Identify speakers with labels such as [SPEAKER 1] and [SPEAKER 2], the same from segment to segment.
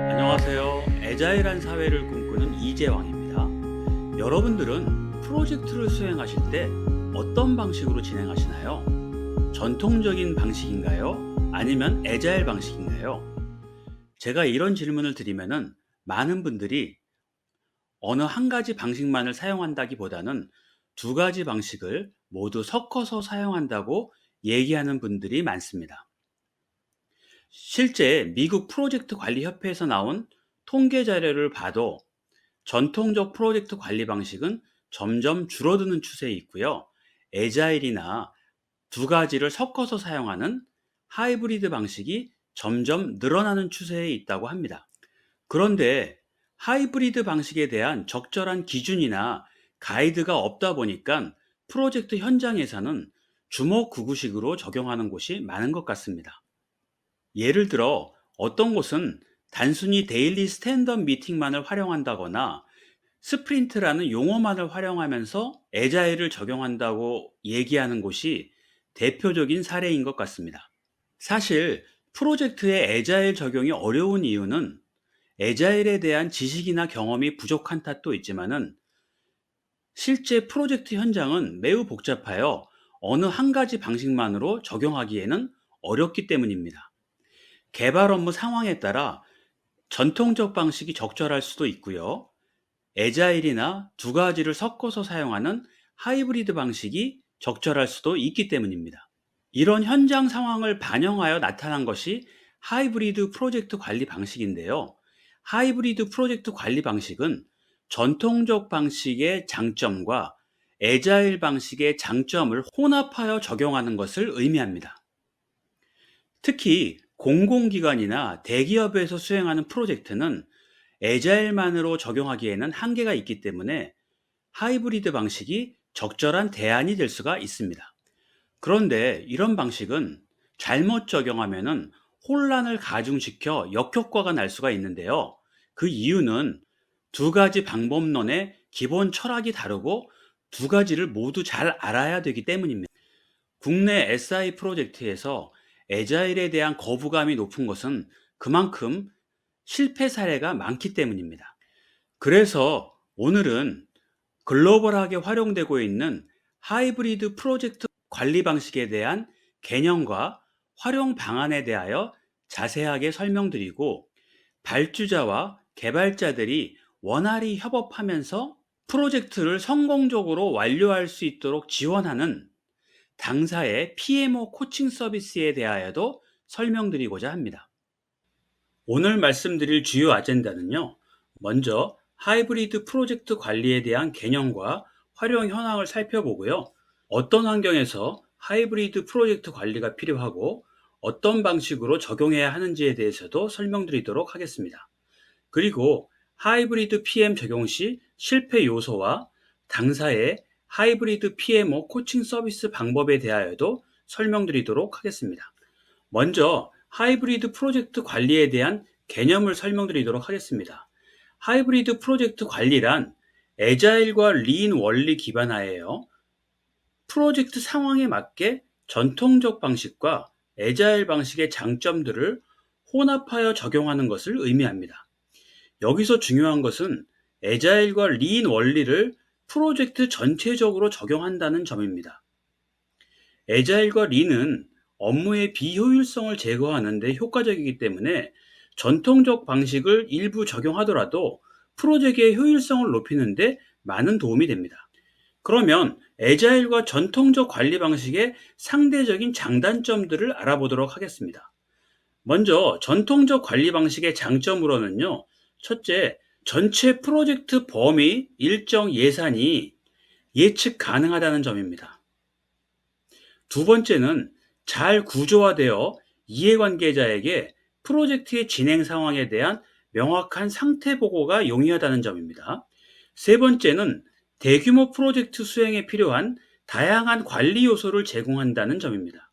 [SPEAKER 1] 안녕하세요. 애자일한 사회를 꿈꾸는 이재왕입니다. 여러분들은 프로젝트를 수행하실 때 어떤 방식으로 진행하시나요? 전통적인 방식인가요? 아니면 애자일 방식인가요? 제가 이런 질문을 드리면은 많은 분들이 어느 한 가지 방식만을 사용한다기보다는 두 가지 방식을 모두 섞어서 사용한다고 얘기하는 분들이 많습니다. 실제 미국 프로젝트 관리 협회에서 나온 통계 자료를 봐도 전통적 프로젝트 관리 방식은 점점 줄어드는 추세에 있고요. 애자일이나 두 가지를 섞어서 사용하는 하이브리드 방식이 점점 늘어나는 추세에 있다고 합니다. 그런데 하이브리드 방식에 대한 적절한 기준이나 가이드가 없다 보니까 프로젝트 현장에서는 주먹구구식으로 적용하는 곳이 많은 것 같습니다. 예를 들어 어떤 곳은 단순히 데일리 스탠더드 미팅만을 활용한다거나 스프린트라는 용어만을 활용하면서 애자일을 적용한다고 얘기하는 곳이 대표적인 사례인 것 같습니다. 사실 프로젝트의 애자일 적용이 어려운 이유는 애자일에 대한 지식이나 경험이 부족한 탓도 있지만은 실제 프로젝트 현장은 매우 복잡하여 어느 한 가지 방식만으로 적용하기에는 어렵기 때문입니다. 개발 업무 상황에 따라 전통적 방식이 적절할 수도 있고요. 애자일이나 두 가지를 섞어서 사용하는 하이브리드 방식이 적절할 수도 있기 때문입니다. 이런 현장 상황을 반영하여 나타난 것이 하이브리드 프로젝트 관리 방식인데요. 하이브리드 프로젝트 관리 방식은 전통적 방식의 장점과 애자일 방식의 장점을 혼합하여 적용하는 것을 의미합니다. 특히 공공기관이나 대기업에서 수행하는 프로젝트는 애자일만으로 적용하기에는 한계가 있기 때문에 하이브리드 방식이 적절한 대안이 될 수가 있습니다. 그런데 이런 방식은 잘못 적용하면은 혼란을 가중시켜 역효과가 날 수가 있는데요. 그 이유는 두 가지 방법론의 기본 철학이 다르고 두 가지를 모두 잘 알아야 되기 때문입니다. 국내 SI 프로젝트에서 애자일에 대한 거부감이 높은 것은 그만큼 실패 사례가 많기 때문입니다. 그래서 오늘은 글로벌하게 활용되고 있는 하이브리드 프로젝트 관리 방식에 대한 개념과 활용 방안에 대하여 자세하게 설명드리고 발주자와 개발자들이 원활히 협업하면서 프로젝트를 성공적으로 완료할 수 있도록 지원하는 당사의 PMO 코칭 서비스에 대하여도 설명드리고자 합니다. 오늘 말씀드릴 주요 아젠다는요. 먼저 하이브리드 프로젝트 관리에 대한 개념과 활용 현황을 살펴보고요. 어떤 환경에서 하이브리드 프로젝트 관리가 필요하고 어떤 방식으로 적용해야 하는지에 대해서도 설명드리도록 하겠습니다. 그리고 하이브리드 PM 적용 시 실패 요소와 당사의 하이브리드 PMO 코칭 서비스 방법에 대하여도 설명드리도록 하겠습니다. 먼저 하이브리드 프로젝트 관리에 대한 개념을 설명드리도록 하겠습니다. 하이브리드 프로젝트 관리란 애자일과 린 원리 기반하에요. 프로젝트 상황에 맞게 전통적 방식과 애자일 방식의 장점들을 혼합하여 적용하는 것을 의미합니다. 여기서 중요한 것은 애자일과 린 원리를 프로젝트 전체적으로 적용한다는 점입니다. 애자일과 린은 업무의 비효율성을 제거하는 데 효과적이기 때문에 전통적 방식을 일부 적용하더라도 프로젝트의 효율성을 높이는 데 많은 도움이 됩니다. 그러면 애자일과 전통적 관리 방식의 상대적인 장단점들을 알아보도록 하겠습니다. 먼저 전통적 관리 방식의 장점으로는요. 첫째, 전체 프로젝트 범위 일정 예산이 예측 가능하다는 점입니다. 두 번째는 잘 구조화되어 이해관계자에게 프로젝트의 진행 상황에 대한 명확한 상태 보고가 용이하다는 점입니다. 세 번째는 대규모 프로젝트 수행에 필요한 다양한 관리 요소를 제공한다는 점입니다.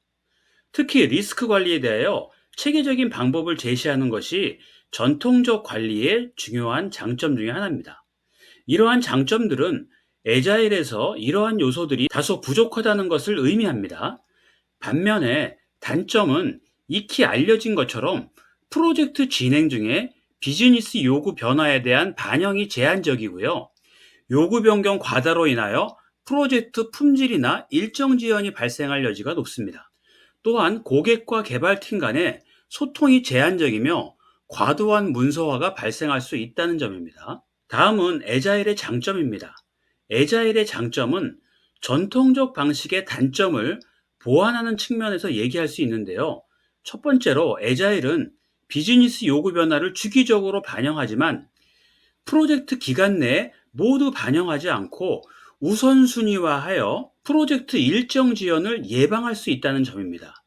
[SPEAKER 1] 특히 리스크 관리에 대하여 체계적인 방법을 제시하는 것이 전통적 관리의 중요한 장점 중에 하나입니다. 이러한 장점들은 애자일에서 이러한 요소들이 다소 부족하다는 것을 의미합니다. 반면에 단점은 익히 알려진 것처럼 프로젝트 진행 중에 비즈니스 요구 변화에 대한 반영이 제한적이고요. 요구 변경 과다로 인하여 프로젝트 품질이나 일정 지연이 발생할 여지가 높습니다. 또한 고객과 개발팀 간의 소통이 제한적이며 과도한 문서화가 발생할 수 있다는 점입니다. 다음은 애자일의 장점입니다. 애자일의 장점은 전통적 방식의 단점을 보완하는 측면에서 얘기할 수 있는데요. 첫 번째로 애자일은 비즈니스 요구 변화를 주기적으로 반영하지만 프로젝트 기간 내에 모두 반영하지 않고 우선순위화하여 프로젝트 일정 지연을 예방할 수 있다는 점입니다.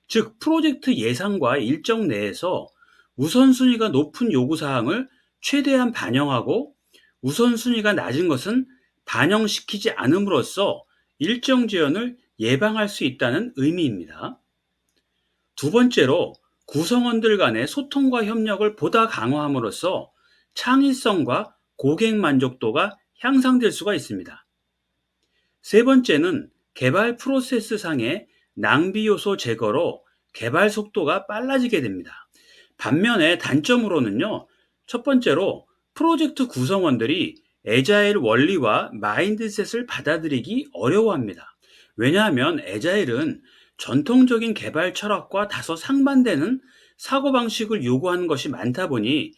[SPEAKER 1] 즉, 프로젝트 예상과 일정 내에서 우선순위가 높은 요구사항을 최대한 반영하고 우선순위가 낮은 것은 반영시키지 않음으로써 일정 지연을 예방할 수 있다는 의미입니다. 두 번째로 구성원들 간의 소통과 협력을 보다 강화함으로써 창의성과 고객 만족도가 향상될 수가 있습니다. 세 번째는 개발 프로세스 상의 낭비 요소 제거로 개발 속도가 빨라지게 됩니다. 반면에 단점으로는요, 첫 번째로 프로젝트 구성원들이 애자일 원리와 마인드셋을 받아들이기 어려워합니다. 왜냐하면 애자일은 전통적인 개발 철학과 다소 상반되는 사고방식을 요구하는 것이 많다 보니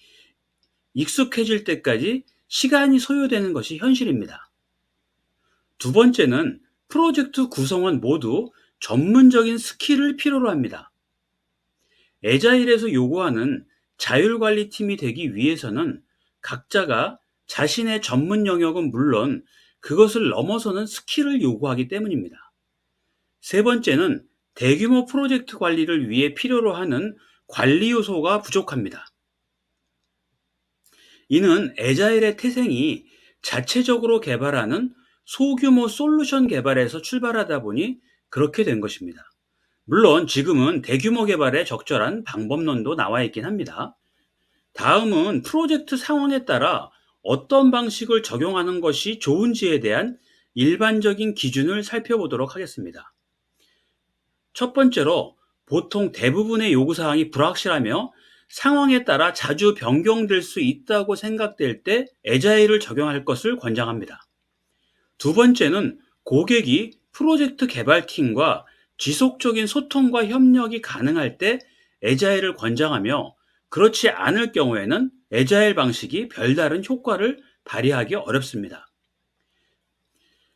[SPEAKER 1] 익숙해질 때까지 시간이 소요되는 것이 현실입니다. 두 번째는 프로젝트 구성원 모두 전문적인 스킬을 필요로 합니다. 애자일에서 요구하는 자율관리팀이 되기 위해서는 각자가 자신의 전문 영역은 물론 그것을 넘어서는 스킬을 요구하기 때문입니다. 세 번째는 대규모 프로젝트 관리를 위해 필요로 하는 관리 요소가 부족합니다. 이는 애자일의 태생이 자체적으로 개발하는 소규모 솔루션 개발에서 출발하다 보니 그렇게 된 것입니다. 물론 지금은 대규모 개발에 적절한 방법론도 나와 있긴 합니다. 다음은 프로젝트 상황에 따라 어떤 방식을 적용하는 것이 좋은지에 대한 일반적인 기준을 살펴보도록 하겠습니다. 첫 번째로 보통 대부분의 요구사항이 불확실하며 상황에 따라 자주 변경될 수 있다고 생각될 때 애자일을 적용할 것을 권장합니다. 두 번째는 고객이 프로젝트 개발팀과 지속적인 소통과 협력이 가능할 때 애자일을 권장하며 그렇지 않을 경우에는 애자일 방식이 별다른 효과를 발휘하기 어렵습니다.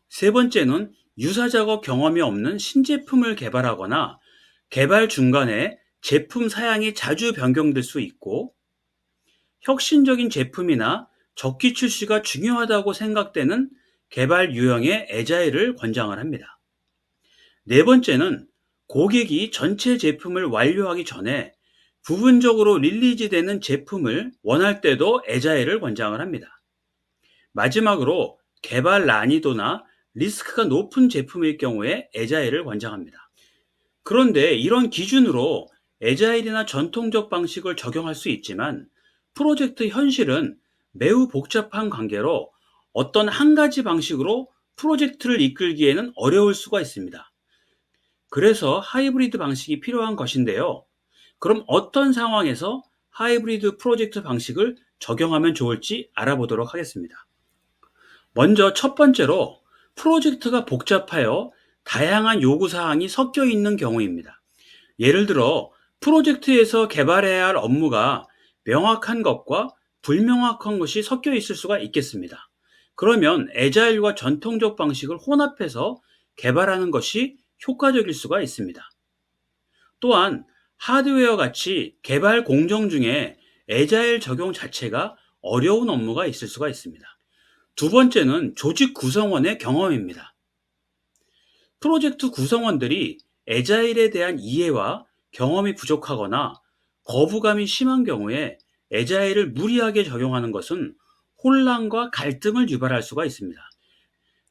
[SPEAKER 1] 세 번째는 유사 작업 경험이 없는 신제품을 개발하거나 개발 중간에 제품 사양이 자주 변경될 수 있고 혁신적인 제품이나 적기 출시가 중요하다고 생각되는 개발 유형의 애자일을 권장을 합니다. 네 번째는 고객이 전체 제품을 완료하기 전에 부분적으로 릴리즈되는 제품을 원할 때도 애자일을 권장을 합니다. 마지막으로 개발 난이도나 리스크가 높은 제품일 경우에 애자일을 권장합니다. 그런데 이런 기준으로 애자일이나 전통적 방식을 적용할 수 있지만 프로젝트 현실은 매우 복잡한 관계로 어떤 한 가지 방식으로 프로젝트를 이끌기에는 어려울 수가 있습니다. 그래서 하이브리드 방식이 필요한 것인데요. 그럼 어떤 상황에서 하이브리드 프로젝트 방식을 적용하면 좋을지 알아보도록 하겠습니다. 먼저 첫 번째로 프로젝트가 복잡하여 다양한 요구사항이 섞여 있는 경우입니다. 예를 들어 프로젝트에서 개발해야 할 업무가 명확한 것과 불명확한 것이 섞여 있을 수가 있겠습니다. 그러면 애자일과 전통적 방식을 혼합해서 개발하는 것이 효과적일 수가 있습니다. 또한 하드웨어 같이 개발 공정 중에 애자일 적용 자체가 어려운 업무가 있을 수가 있습니다. 두 번째는 조직 구성원의 경험입니다. 프로젝트 구성원들이 애자일에 대한 이해와 경험이 부족하거나 거부감이 심한 경우에 애자일을 무리하게 적용하는 것은 혼란과 갈등을 유발할 수가 있습니다.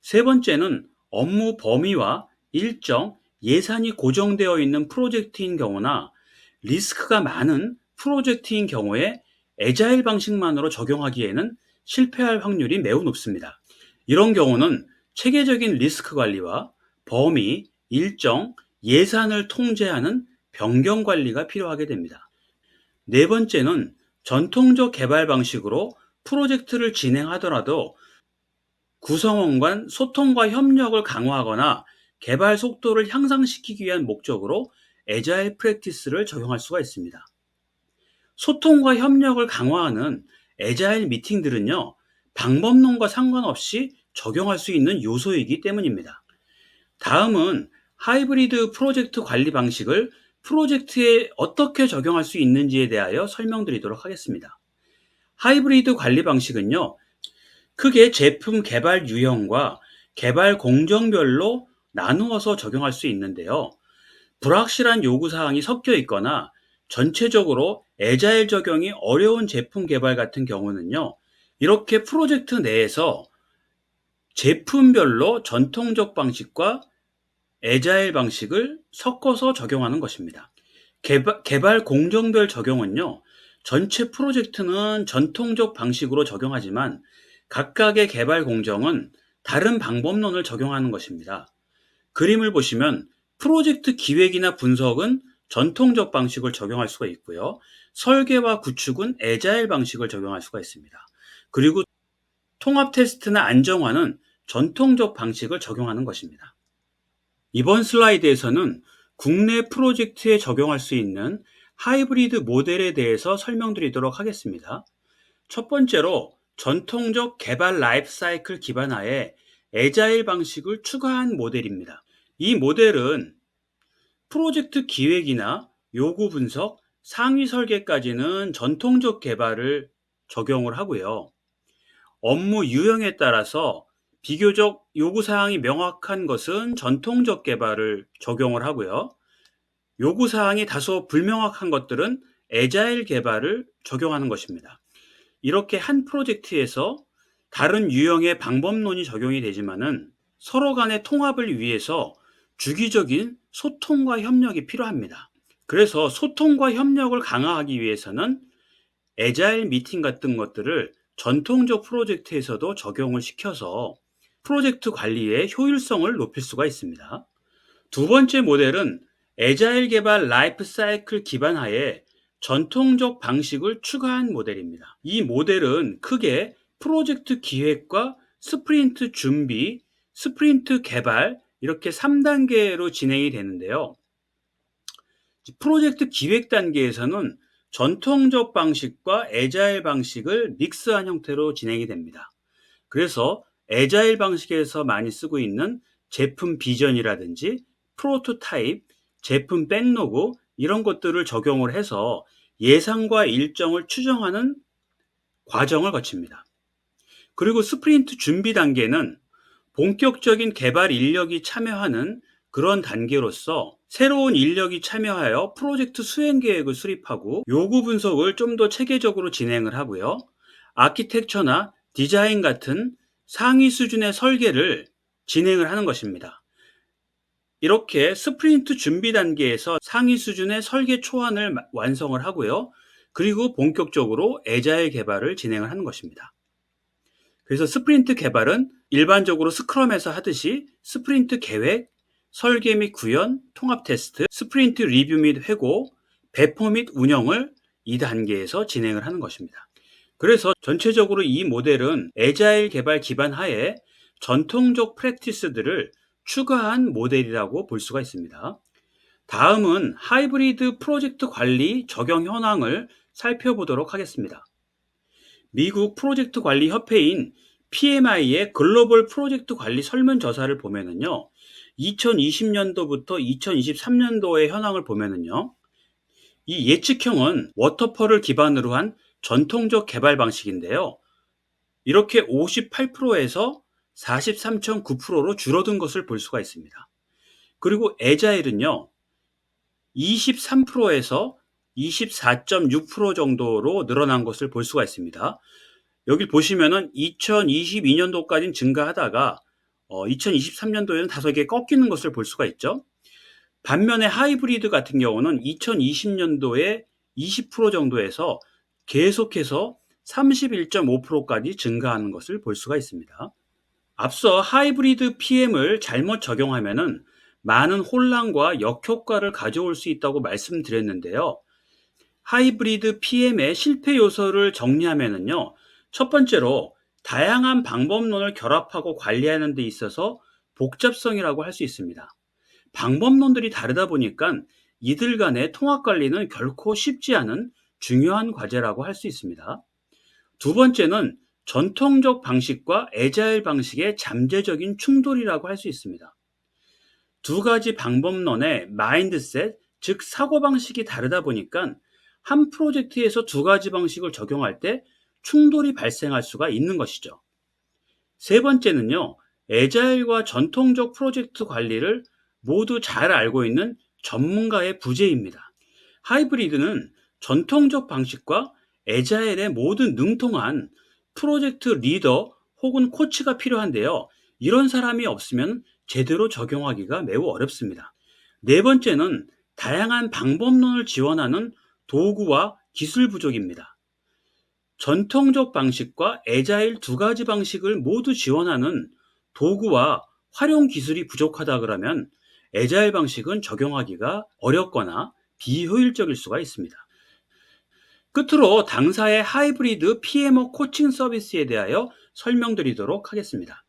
[SPEAKER 1] 세 번째는 업무 범위와 일정, 예산이 고정되어 있는 프로젝트인 경우나 리스크가 많은 프로젝트인 경우에 애자일 방식만으로 적용하기에는 실패할 확률이 매우 높습니다. 이런 경우는 체계적인 리스크 관리와 범위, 일정, 예산을 통제하는 변경 관리가 필요하게 됩니다. 네 번째는 전통적 개발 방식으로 프로젝트를 진행하더라도 구성원 간 소통과 협력을 강화하거나 개발 속도를 향상시키기 위한 목적으로 애자일 프랙티스를 적용할 수가 있습니다. 소통과 협력을 강화하는 애자일 미팅들은요, 방법론과 상관없이 적용할 수 있는 요소이기 때문입니다. 다음은 하이브리드 프로젝트 관리 방식을 프로젝트에 어떻게 적용할 수 있는지에 대하여 설명드리도록 하겠습니다. 하이브리드 관리 방식은요, 크게 제품 개발 유형과 개발 공정별로 나누어서 적용할 수 있는데요. 불확실한 요구사항이 섞여 있거나 전체적으로 애자일 적용이 어려운 제품 개발 같은 경우는요, 이렇게 프로젝트 내에서 제품별로 전통적 방식과 애자일 방식을 섞어서 적용하는 것입니다. 개발 공정별 적용은요, 전체 프로젝트는 전통적 방식으로 적용하지만 각각의 개발 공정은 다른 방법론을 적용하는 것입니다. 그림을 보시면 프로젝트 기획이나 분석은 전통적 방식을 적용할 수가 있고요. 설계와 구축은 애자일 방식을 적용할 수가 있습니다. 그리고 통합 테스트나 안정화는 전통적 방식을 적용하는 것입니다. 이번 슬라이드에서는 국내 프로젝트에 적용할 수 있는 하이브리드 모델에 대해서 설명드리도록 하겠습니다. 첫 번째로 전통적 개발 라이프 사이클 기반하에 애자일 방식을 추가한 모델입니다. 이 모델은 프로젝트 기획이나 요구 분석, 상위 설계까지는 전통적 개발을 적용을 하고요. 업무 유형에 따라서 비교적 요구사항이 명확한 것은 전통적 개발을 적용을 하고요. 요구사항이 다소 불명확한 것들은 애자일 개발을 적용하는 것입니다. 이렇게 한 프로젝트에서 다른 유형의 방법론이 적용이 되지만은 서로 간의 통합을 위해서 주기적인 소통과 협력이 필요합니다. 그래서 소통과 협력을 강화하기 위해서는 애자일 미팅 같은 것들을 전통적 프로젝트에서도 적용을 시켜서 프로젝트 관리의 효율성을 높일 수가 있습니다. 두 번째 모델은 애자일 개발 라이프 사이클 기반하에 전통적 방식을 추가한 모델입니다. 이 모델은 크게 프로젝트 기획과 스프린트 준비, 스프린트 개발 이렇게 3단계로 진행이 되는데요. 프로젝트 기획 단계에서는 전통적 방식과 애자일 방식을 믹스한 형태로 진행이 됩니다. 그래서 애자일 방식에서 많이 쓰고 있는 제품 비전이라든지 프로토타입, 제품 백로그 이런 것들을 적용을 해서 예산과 일정을 추정하는 과정을 거칩니다. 그리고 스프린트 준비 단계는 본격적인 개발 인력이 참여하는 그런 단계로서 새로운 인력이 참여하여 프로젝트 수행 계획을 수립하고 요구 분석을 좀 더 체계적으로 진행을 하고요. 아키텍처나 디자인 같은 상위 수준의 설계를 진행을 하는 것입니다. 이렇게 스프린트 준비 단계에서 상위 수준의 설계 초안을 완성을 하고요. 그리고 본격적으로 애자일 개발을 진행을 하는 것입니다. 그래서 스프린트 개발은 일반적으로 스크럼에서 하듯이 스프린트 계획, 설계 및 구현, 통합 테스트, 스프린트 리뷰 및 회고, 배포 및 운영을 이 단계에서 진행을 하는 것입니다. 그래서 전체적으로 이 모델은 애자일 개발 기반 하에 전통적 프랙티스들을 추가한 모델이라고 볼 수가 있습니다. 다음은 하이브리드 프로젝트 관리 적용 현황을 살펴보도록 하겠습니다. 미국 프로젝트 관리 협회인 PMI의 글로벌 프로젝트 관리 설문조사를 보면은요, 2020년도부터 2023년도의 현황을 보면은요, 이 예측형은 워터펄을 기반으로 한 전통적 개발 방식인데요. 이렇게 58%에서 43.9%로 줄어든 것을 볼 수가 있습니다. 그리고 애자일은요, 23%에서 24.6% 정도로 늘어난 것을 볼 수가 있습니다. 여기 보시면은 2022년도까지는 증가하다가 2023년도에는 다소 이게 꺾이는 것을 볼 수가 있죠. 반면에 하이브리드 같은 경우는 2020년도에 20% 정도에서 계속해서 31.5%까지 증가하는 것을 볼 수가 있습니다. 앞서 하이브리드 PM을 잘못 적용하면은 많은 혼란과 역효과를 가져올 수 있다고 말씀드렸는데요. 하이브리드 PM의 실패 요소를 정리하면은요. 첫 번째로 다양한 방법론을 결합하고 관리하는 데 있어서 복잡성이라고 할 수 있습니다. 방법론들이 다르다 보니까 이들 간의 통합 관리는 결코 쉽지 않은 중요한 과제라고 할 수 있습니다. 두 번째는 전통적 방식과 애자일 방식의 잠재적인 충돌이라고 할 수 있습니다. 두 가지 방법론의 마인드셋, 즉 사고방식이 다르다 보니까 한 프로젝트에서 두 가지 방식을 적용할 때 충돌이 발생할 수가 있는 것이죠. 세 번째는요, 애자일과 전통적 프로젝트 관리를 모두 잘 알고 있는 전문가의 부재입니다. 하이브리드는 전통적 방식과 애자일에 모두 능통한 프로젝트 리더 혹은 코치가 필요한데요. 이런 사람이 없으면 제대로 적용하기가 매우 어렵습니다. 네 번째는 다양한 방법론을 지원하는 도구와 기술 부족입니다. 전통적 방식과 애자일 두 가지 방식을 모두 지원하는 도구와 활용 기술이 부족하다 그러면 애자일 방식은 적용하기가 어렵거나 비효율적일 수가 있습니다. 끝으로 당사의 하이브리드 PMO 코칭 서비스에 대하여 설명드리도록 하겠습니다.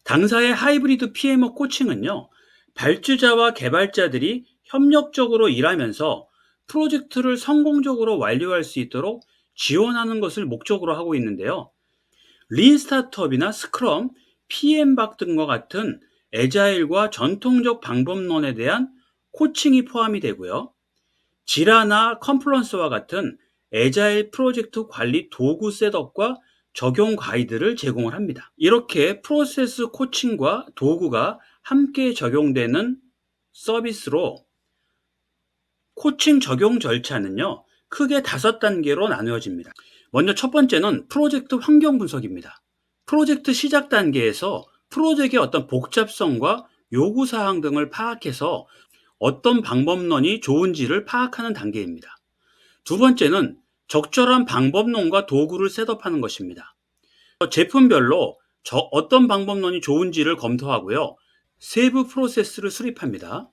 [SPEAKER 1] 당사의 하이브리드 PMO 코칭은요, 발주자와 개발자들이 협력적으로 일하면서 프로젝트를 성공적으로 완료할 수 있도록 지원하는 것을 목적으로 하고 있는데요. 린 스타트업이나 스크럼, PM박 등과 같은 애자일과 전통적 방법론에 대한 코칭이 포함이 되고요. 지라나 컴플런스와 같은 애자일 프로젝트 관리 도구 셋업과 적용 가이드를 제공을 합니다. 이렇게 프로세스 코칭과 도구가 함께 적용되는 서비스로 코칭 적용 절차는요, 크게 5단계로 나누어집니다. 먼저 첫 번째는 프로젝트 환경 분석입니다. 프로젝트 시작 단계에서 프로젝트의 어떤 복잡성과 요구사항 등을 파악해서 어떤 방법론이 좋은지를 파악하는 단계입니다. 두 번째는 적절한 방법론과 도구를 셋업하는 것입니다. 제품별로 어떤 방법론이 좋은지를 검토하고요. 세부 프로세스를 수립합니다.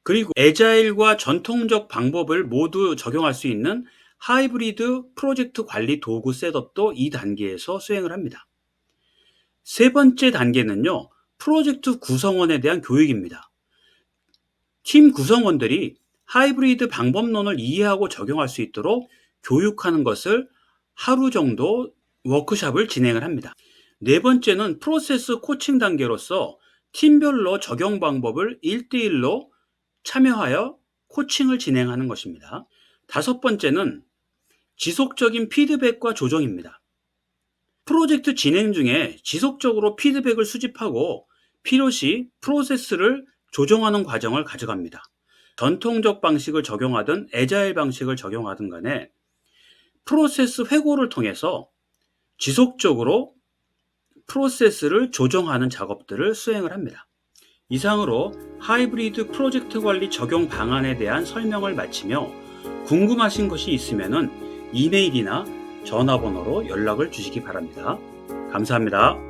[SPEAKER 1] 그리고 애자일과 전통적 방법을 모두 적용할 수 있는 하이브리드 프로젝트 관리 도구 셋업도 이 단계에서 수행을 합니다. 세 번째 단계는요, 프로젝트 구성원에 대한 교육입니다. 팀 구성원들이 하이브리드 방법론을 이해하고 적용할 수 있도록 교육하는 것을 하루 정도 워크숍을 진행을 합니다. 네 번째는 프로세스 코칭 단계로서 팀별로 적용 방법을 1대1로 참여하여 코칭을 진행하는 것입니다. 다섯 번째는 지속적인 피드백과 조정입니다. 프로젝트 진행 중에 지속적으로 피드백을 수집하고 필요시 프로세스를 조정하는 과정을 가져갑니다. 전통적 방식을 적용하든 애자일 방식을 적용하든 간에 프로세스 회고를 통해서 지속적으로 프로세스를 조정하는 작업들을 수행을 합니다. 이상으로 하이브리드 프로젝트 관리 적용 방안에 대한 설명을 마치며 궁금하신 것이 있으면 이메일이나 전화번호로 연락을 주시기 바랍니다. 감사합니다.